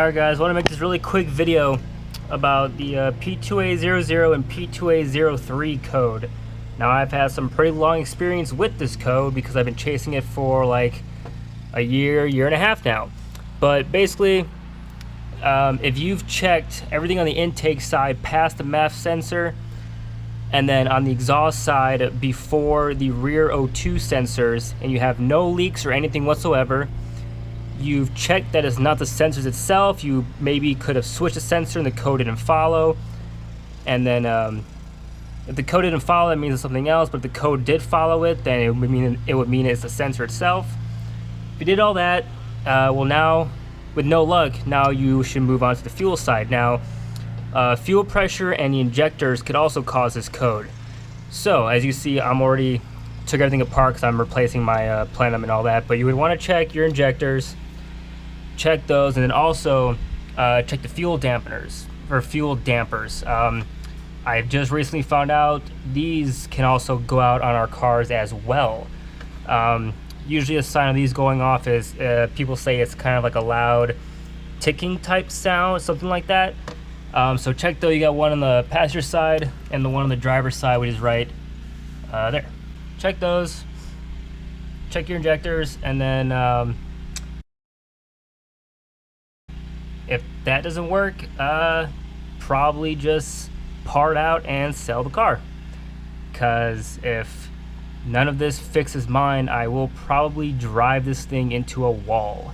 Alright guys, I want to make this really quick video about the P2A00 and P2A03 code. Now I've had some pretty long experience with this code because I've been chasing it for like a year and a half now. But basically, if you've checked everything on the intake side past the MAF sensor, and then on the exhaust side before the rear O2 sensors, and you have no leaks or anything whatsoever, you've checked that it's not the sensors itself. You maybe could have switched the sensor and the code didn't follow. And then if the code didn't follow, it means it's something else. But if the code did follow it, then it would mean it's the sensor itself. If you did all that, well, now with no luck, now you should move on to the fuel side. Now, fuel pressure and the injectors could also cause this code. So as you see, I'm already took everything apart because I'm replacing my plenum and all that. But you would want to check your injectors. Check those, and then also check the fuel dampeners or fuel dampers. I've just recently found out these can also go out on our cars as well. Usually a sign of these going off is people say it's kind of like a loud ticking type sound, something like that. So check though, you got one on the passenger side and the one on the driver's side, which is right there. Check those, check your injectors, and then if that doesn't work, probably just part out and sell the car. Because if none of this fixes mine, I will probably drive this thing into a wall.